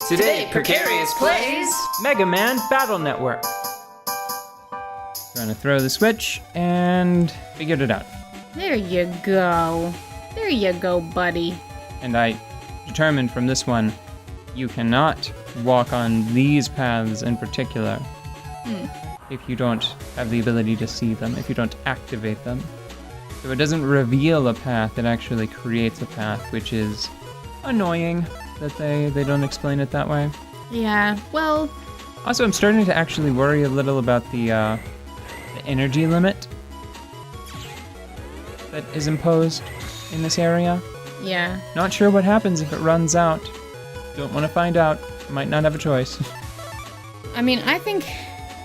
Today, Precarious plays Mega Man Battle Network. Gonna throw the switch and figured it out. There you go. There you go, buddy. And I determined from this one, you cannot walk on these paths in particular if you don't have the ability to see them, if you don't activate them. So it doesn't reveal a path, it actually creates a path, which is annoying that they don't explain it that way. Yeah, well... Also, I'm starting to actually worry a little about the energy limit that is imposed in this area. Yeah. Not sure what happens if it runs out. Don't want to find out. Might not have a choice. I mean, I think,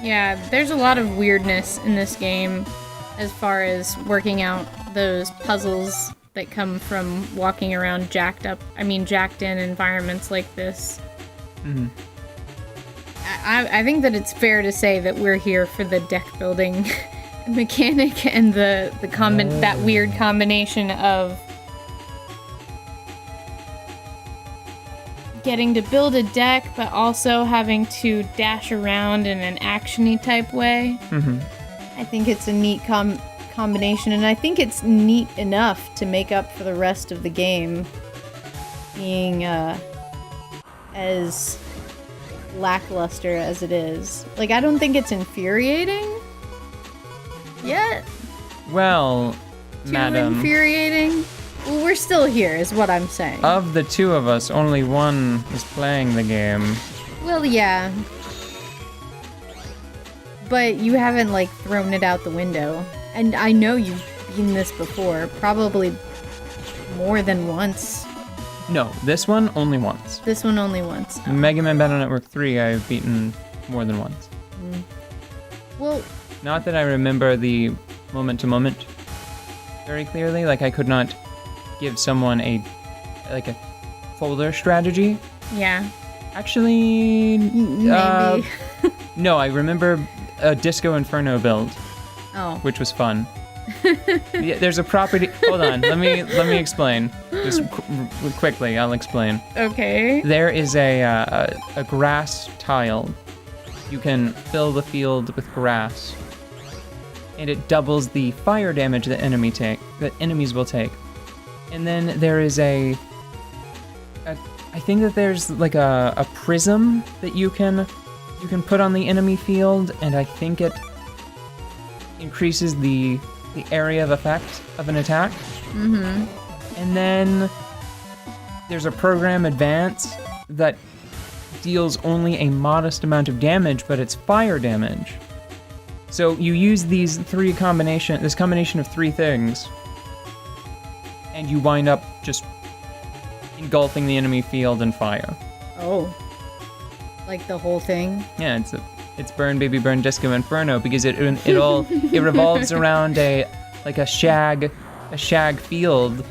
yeah, there's a lot of weirdness in this game as far as working out those puzzles that come from walking around jacked in environments like this. Mm-hmm. I think that it's fair to say that we're here for the deck building mechanic and that weird combination of getting to build a deck, but also having to dash around in an action-y type way. Mm-hmm. I think it's a neat combination, and I think it's neat enough to make up for the rest of the game being as lackluster as it is. Like, I don't think it's infuriating yet. Well, madam, infuriating? Well, we're still here, is what I'm saying. Of the two of us, only one is playing the game. Well, yeah. But you haven't, like, thrown it out the window. And I know you've beaten this before, probably more than once. No, this one only once. This one only once. Oh. Mega Man Battle Network 3 I've beaten more than once. Well... Not that I remember the moment-to-moment very clearly, like I could not give someone a folder strategy. Yeah. Actually... Maybe. No, I remember a Disco Inferno build. Oh. Which was fun. Yeah, there's a property... Hold on, let me explain. Just quickly, I'll explain. Okay. There is a grass tile. You can fill the field with grass. And it doubles the fire damage that enemies will take. And then there is I think that there's like a prism that you can put on the enemy field, and I think it increases the area of effect of an attack. Mm-hmm. And then there's a program advance that deals only a modest amount of damage, but it's fire damage. So you use this combination of three things, and you wind up just engulfing the enemy field in fire. Oh. Like the whole thing? Yeah, it's Burn Baby Burn Disco Inferno, because it revolves around a shag field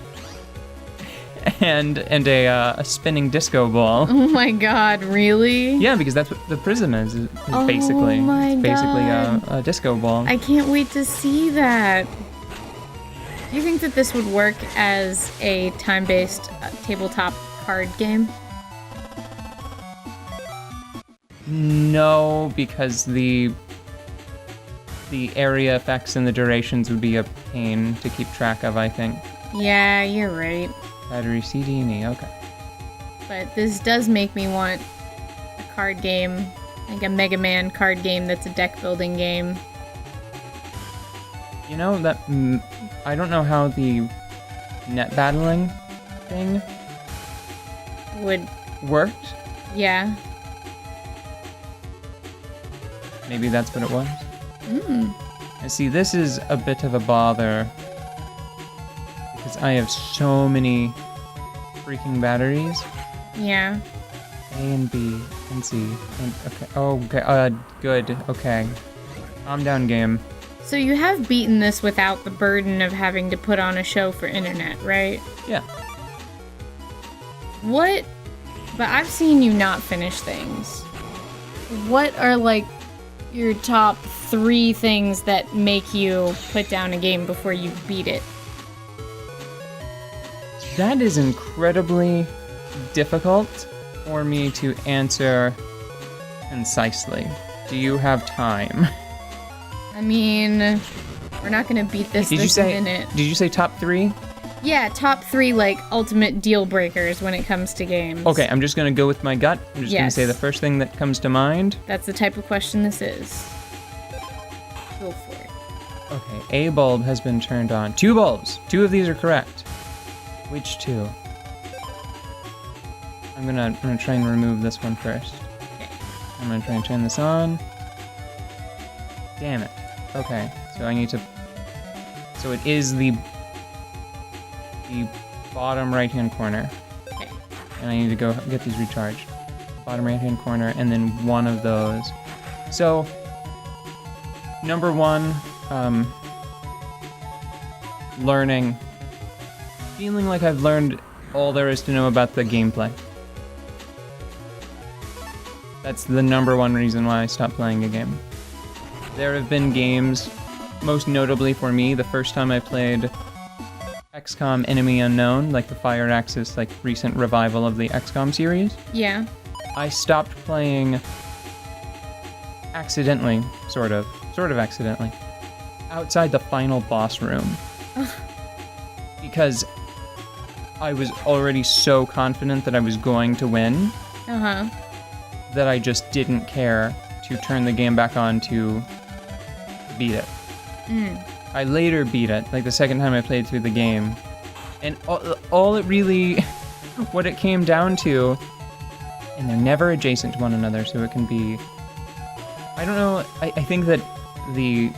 and a spinning disco ball. Oh my god, really? Yeah, because that's what the prism is basically. My it's basically god. a disco ball. I can't wait to see that. Do you think that this would work as a time-based tabletop card game? No, because the area effects and the durations would be a pain to keep track of, I think. Yeah, you're right. Battery C, D, and E, okay. But this does make me want a card game, like a Mega Man card game that's a deck building game. You know, that I don't know how the net battling thing Would... worked. Yeah. Maybe that's what it was. Mm. I see, this is a bit of a bother, because I have so many freaking batteries. Yeah. A and B and C and okay. Oh, okay. Good. Okay. Calm down, game. So you have beaten this without the burden of having to put on a show for internet, right? Yeah. What? But I've seen you not finish things. What are, like, your top 3 things that make you put down a game before you beat it? That is incredibly difficult for me to answer concisely. Do you have time? I mean, we're not gonna beat this minute. Did you say top 3? Yeah, top 3 like ultimate deal breakers when it comes to games. Okay, I'm just gonna go with my gut. I'm just gonna Yes. say the first thing that comes to mind. That's the type of question this is. Go for it. Okay, a bulb has been turned on. 2 bulbs. 2 of these are correct. Which 2? I'm gonna try and remove this one first. Okay. I'm gonna try and turn this on. Damn it. Okay, so I need to... So it is the bottom right-hand corner. Okay. And I need to go get these recharged. Bottom right-hand corner, and then one of those. So, number 1, learning. Feeling like I've learned all there is to know about the gameplay. That's the number 1 reason why I stopped playing a game. There have been games, most notably for me, the first time I played XCOM Enemy Unknown, like the Fire Axis, like recent revival of the XCOM series. Yeah. I stopped playing accidentally, sort of accidentally, outside the final boss room. Because I was already so confident that I was going to win that I just didn't care to turn the game back on to beat it. I later beat it, like the second time I played through the game, and all it really, what it came down to, and they're never adjacent to one another, so it can be, I don't know, I think that the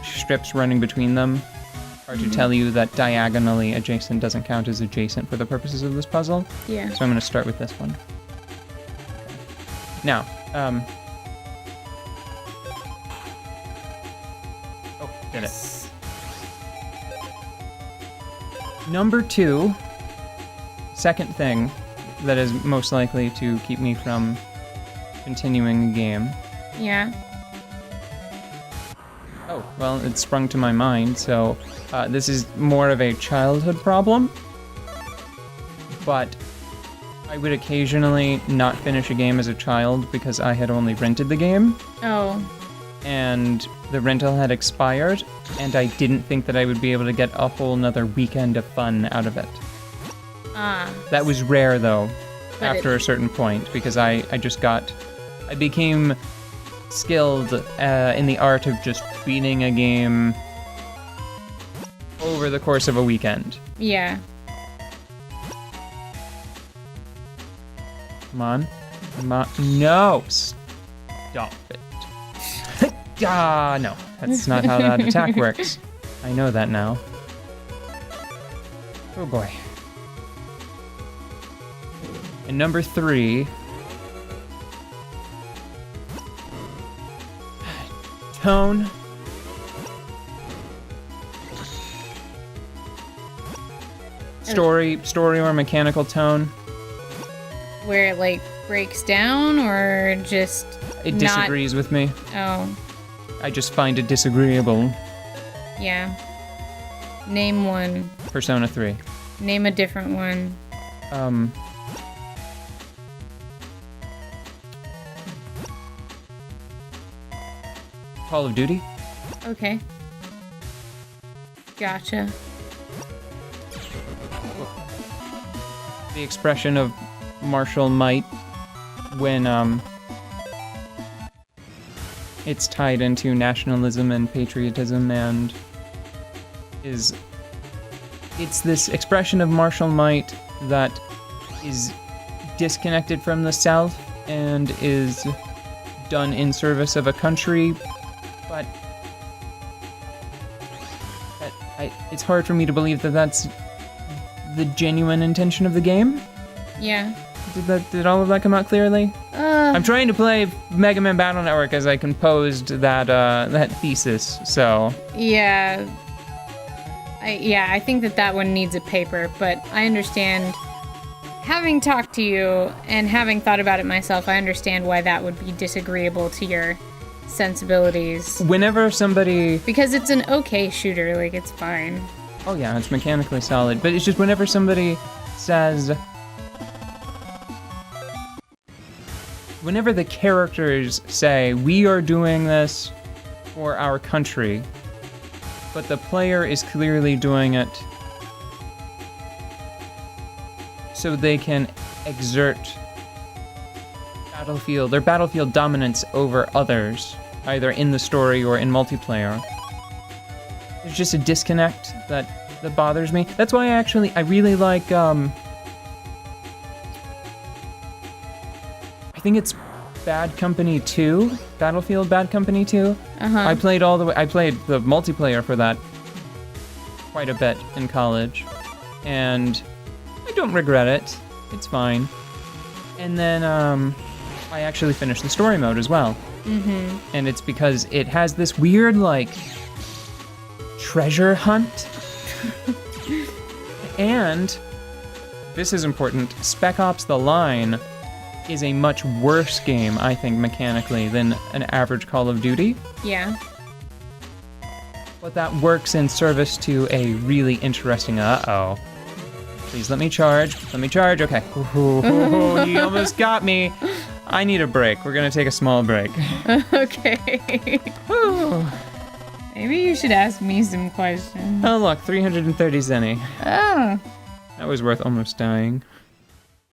strips running between them are to tell you that diagonally adjacent doesn't count as adjacent for the purposes of this puzzle. Yeah. So I'm going to start with this one. Now, oh, did it. Number 2, second thing that is most likely to keep me from continuing the game. Yeah. Oh, well, it sprung to my mind, so this is more of a childhood problem, but I would occasionally not finish a game as a child because I had only rented the game. Oh. And the rental had expired, and I didn't think that I would be able to get a whole nother weekend of fun out of it. That was rare, though, after a certain point, because I became skilled in the art of just beating a game over the course of a weekend. Yeah. Come on. No! Stop it. No. That's not how that attack works. I know that now. Oh boy. And number 3... Tone. Story or mechanical tone. Where it like breaks down or just It disagrees with me. Oh. I just find it disagreeable. Yeah. Name one. Persona 3. Name a different one. Call of Duty? Okay. Gotcha. The expression of martial might when it's tied into nationalism and patriotism and it's this expression of martial might that is disconnected from the South and is done in service of a country, but it's hard for me to believe that that's the genuine intention of the game. Yeah. Did all of that come out clearly? I'm trying to play Mega Man Battle Network as I composed that thesis, so... Yeah. I think that one needs a paper, but I understand, having talked to you and having thought about it myself, I understand why that would be disagreeable to your sensibilities. Whenever somebody... Because it's an okay shooter, like, it's fine. Oh yeah, it's mechanically solid, but it's just whenever somebody says... whenever the characters say, we are doing this for our country, but the player is clearly doing it so they can exert their battlefield dominance over others, either in the story or in multiplayer. There's just a disconnect that bothers me. That's why I really like, I think it's Bad Company 2, Battlefield Bad Company 2. I played I played the multiplayer for that quite a bit in college, and I don't regret it. It's fine. And then, I actually finished the story mode as well. And it's because it has this weird, like, treasure hunt. And, this is important, Spec Ops The Line is a much worse game, I think, mechanically, than an average Call of Duty. Yeah. But that works in service to a really interesting, uh-oh. Please let me charge. Let me charge. Okay. Ooh, you almost got me. I need a break. We're gonna take a small break. Okay. Maybe you should ask me some questions. Oh look, 330 zenny. Oh. That was worth almost dying.